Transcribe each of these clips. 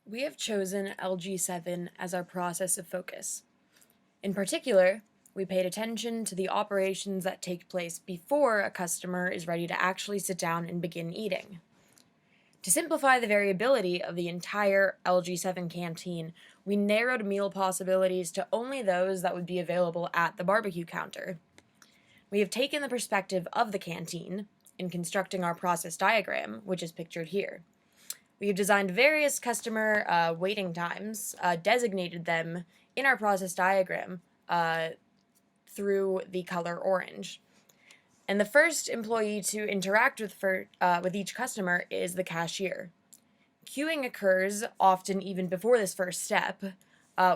We have chosen LG7 as our process of focus. In particular, we paid attention to the operations that take place before a customer is ready to actually sit down and begin eating. To simplify the variability of the entire LG7 canteen, we narrowed meal possibilities to only those that would be available at the barbecue counter. We have taken the perspective of the canteen in constructing our process diagram, which is pictured here. We have designed various customer waiting times, designated them in our process diagram through the color orange. And the first employee to interact with each customer is the cashier. Queuing occurs often even before this first step,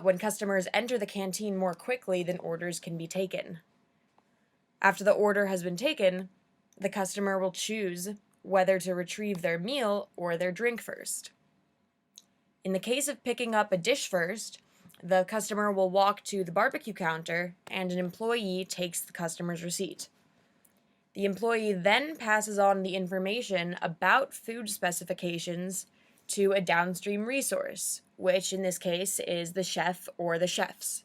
when customers enter the canteen more quickly than orders can be taken. After the order has been taken, the customer will choose whether to retrieve their meal or their drink first. In the case of picking up a dish first, the customer will walk to the barbecue counter and an employee takes the customer's receipt. The employee then passes on the information about food specifications to a downstream resource, which in this case is the chef or the chefs.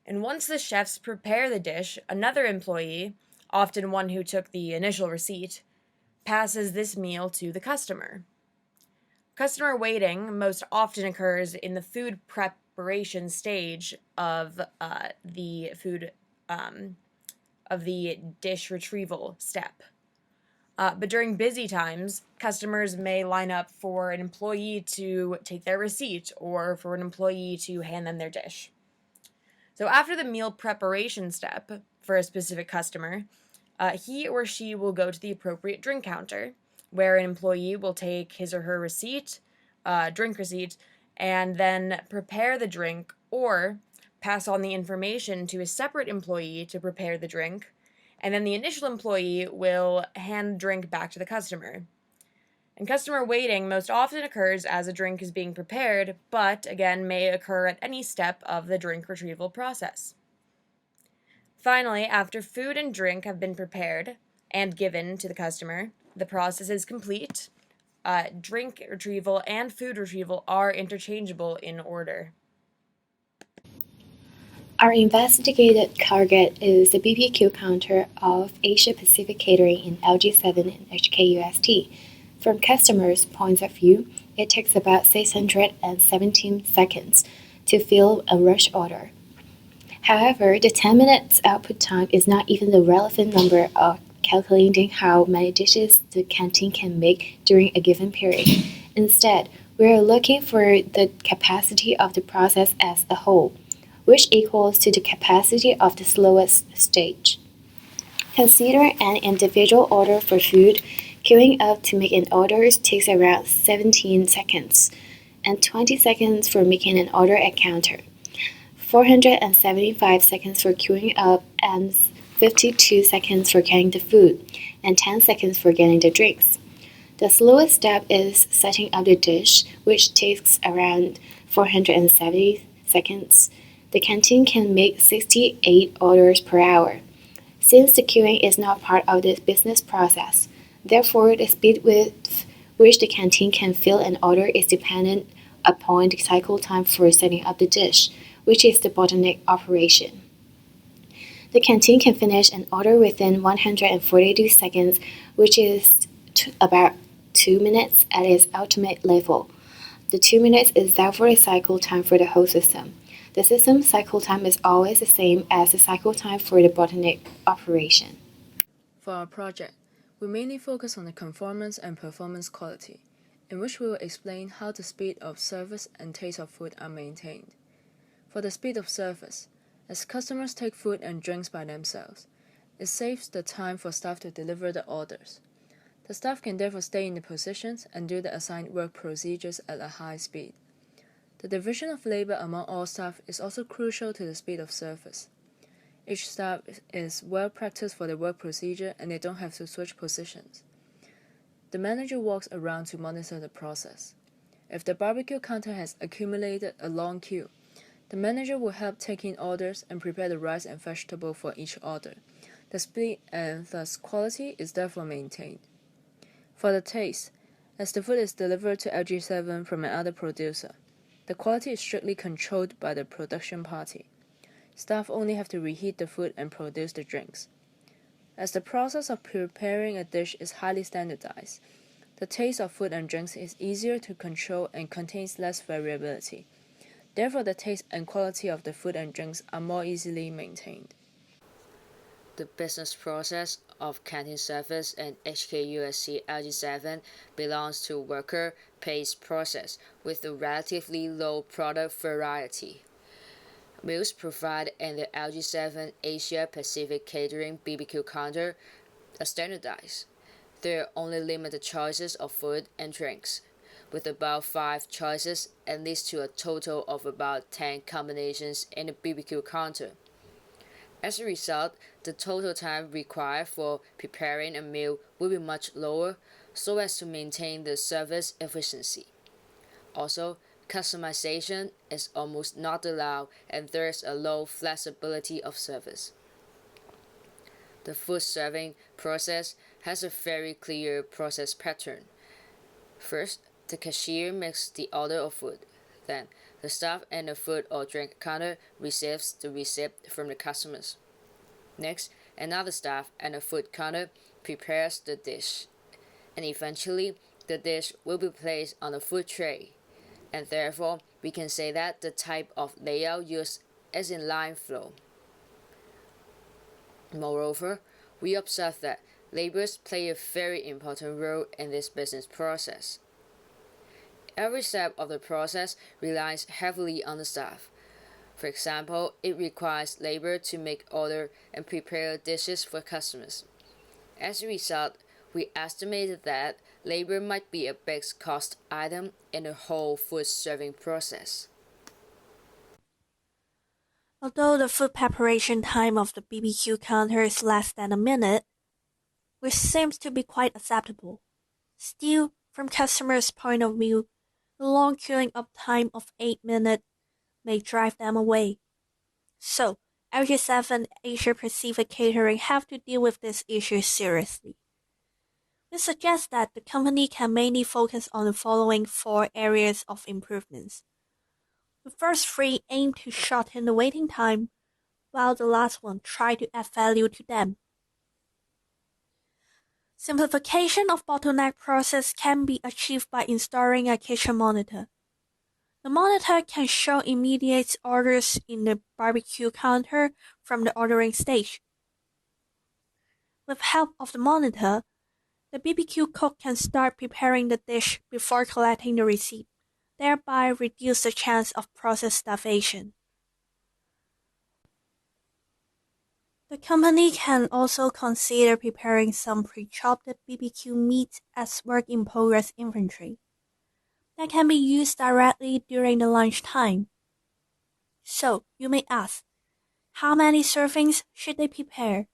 And once the chefs prepare the dish, another employee, often one who took the initial receipt, passes this meal to the customer. Customer waiting most often occurs in the food preparation stage of the food of the dish retrieval step. But during busy times, customers may line up for an employee to take their receipt or for an employee to hand them their dish. So after the meal preparation step for a specific customer, he or she will go to the appropriate drink counter, where an employee will take his or her receipt, drink receipt, and then prepare the drink or pass on the information to a separate employee to prepare the drink, and then the initial employee will hand the drink back to the customer. And customer waiting most often occurs as a drink is being prepared, but again may occur at any step of the drink retrieval process. Finally, after food and drink have been prepared and given to the customer, the process is complete. Drink retrieval and food retrieval are interchangeable in order. Our investigated target is the BBQ counter of Asia Pacific Catering in LG7 and HKUST. From customers' points of view, it takes about 617 seconds to fill a rush order. However, the 10 minutes output time is not even the relevant number of calculating how many dishes the canteen can make during a given period. Instead, we are looking for the capacity of the process as a whole, which equals to the capacity of the slowest stage. Consider an individual order for food. Queuing up to make an order takes around 17 seconds, and 20 seconds for making an order at counter, 475 seconds for queuing up, and 52 seconds for getting the food, and 10 seconds for getting the drinks. The slowest step is setting up the dish, which takes around 470 seconds. The canteen can make 68 orders per hour. Since the queuing is not part of the business process, therefore the speed with which the canteen can fill an order is dependent upon the cycle time for setting up the dish, which is the bottleneck operation. The canteen can finish an order within 142 seconds, which is about 2 minutes at its ultimate level. The 2 minutes is therefore the cycle time for the whole system. The system cycle time is always the same as the cycle time for the bottleneck operation. For our project, we mainly focus on the conformance and performance quality, in which we will explain how the speed of service and taste of food are maintained. For the speed of service, as customers take food and drinks by themselves, it saves the time for staff to deliver the orders. The staff can therefore stay in the positions and do the assigned work procedures at a high speed. The division of labor among all staff is also crucial to the speed of service. Each staff is well practiced for the work procedure and they don't have to switch positions. The manager walks around to monitor the process. If the barbecue counter has accumulated a long queue, the manager will help take in orders and prepare the rice and vegetable for each order. The speed and thus quality is therefore maintained. For the taste, As the food is delivered to LG7 from another producer, the quality is strictly controlled by the production party. Staff only have to reheat the food and produce the drinks. As the process of preparing a dish is highly standardized, the taste of food and drinks is easier to control and contains less variability. Therefore, the taste and quality of the food and drinks are more easily maintained. The business process of canteen service and HKUSC LG7 belongs to worker-paced process with a relatively low product variety. Meals provided in the LG7 Asia Pacific Catering BBQ counter are standardized. There are only limited choices of food and drinks, with about 5 choices and leads to a total of about 10 combinations in the BBQ counter. As a result, the total time required for preparing a meal will be much lower so as to maintain the service efficiency. Also, customization is almost not allowed and there is a low flexibility of service. The food serving process has a very clear process pattern. First, the cashier makes the order of food. Then, the staff at the food or drink counter receives the receipt from the customers. Next, another staff at the food counter prepares the dish. And eventually, the dish will be placed on the food tray. And therefore, we can say that the type of layout used is in line flow. Moreover, we observe that laborers play a very important role in this business process. Every step of the process relies heavily on the staff. For example, it requires labor to make order and prepare dishes for customers. As a result, we estimated that labor might be a big cost item in the whole food serving process. Although the food preparation time of the BBQ counter is less than a minute, which seems to be quite acceptable, still, from customers' point of view, the long queuing up time of 8 minutes may drive them away. So, LG7 Asia Pacific Catering have to deal with this issue seriously. We suggest that the company can mainly focus on the following 4 areas of improvements. The first 3 aim to shorten the waiting time, while the last one try to add value to them. Simplification of bottleneck process can be achieved by installing a kitchen monitor. The monitor can show immediate orders in the barbecue counter from the ordering stage. With help of the monitor, the BBQ cook can start preparing the dish before collecting the receipt, thereby reduce the chance of process starvation. The company can also consider preparing some pre-chopped BBQ meat as work-in-progress inventory that can be used directly during the lunch time. So, you may ask, how many servings should they prepare?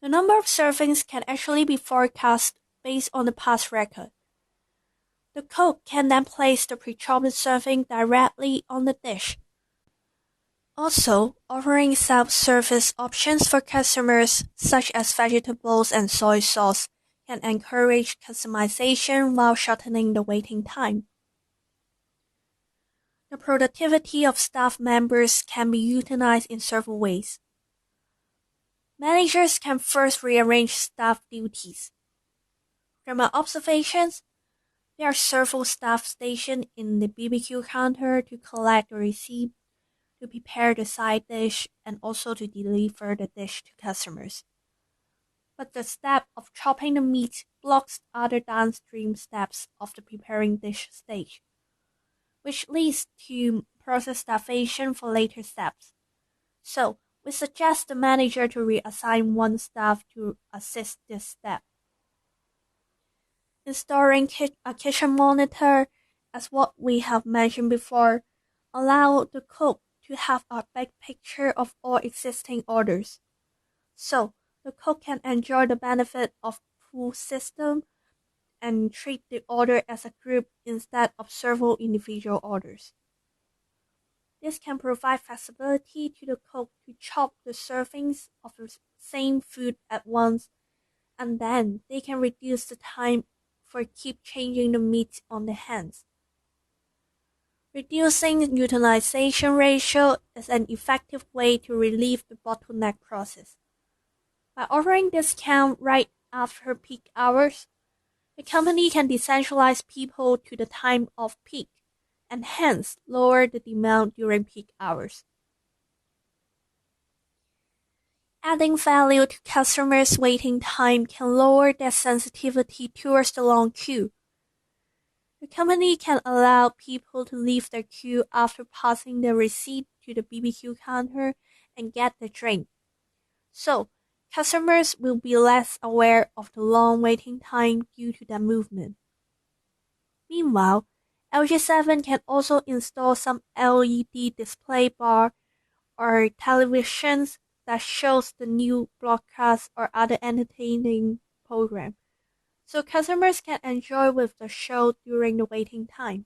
The number of servings can actually be forecast based on the past record. The cook can then place the pre-chopped serving directly on the dish. Also, offering self-service options for customers, such as vegetables and soy sauce, can encourage customization while shortening the waiting time. The productivity of staff members can be utilized in several ways. Managers can first rearrange staff duties. From my observations, there are several staff stationed in the BBQ counter to collect the receipt, to prepare the side dish, and also to deliver the dish to customers. But the step of chopping the meat blocks other downstream steps of the preparing dish stage, which leads to process starvation for later steps. So, we suggest the manager to reassign one staff to assist this step. Installing a kitchen monitor, as what we have mentioned before, allow the cook to have a big picture of all existing orders. So, the cook can enjoy the benefit of full system and treat the order as a group instead of several individual orders. This can provide flexibility to the cook to chop the servings of the same food at once, and then they can reduce the time for keep changing the meat on the hands. Reducing utilization ratio is an effective way to relieve the bottleneck process. By offering discount right after peak hours, the company can decentralize people to the time of peak and hence lower the demand during peak hours. Adding value to customers' waiting time can lower their sensitivity towards the long queue. The company can allow people to leave their queue after passing their receipt to the BBQ counter and get the drink. So, customers will be less aware of the long waiting time due to that movement. Meanwhile, LG7 can also install some LED display bar or televisions that shows the new broadcast or other entertaining program, so customers can enjoy with the show during the waiting time.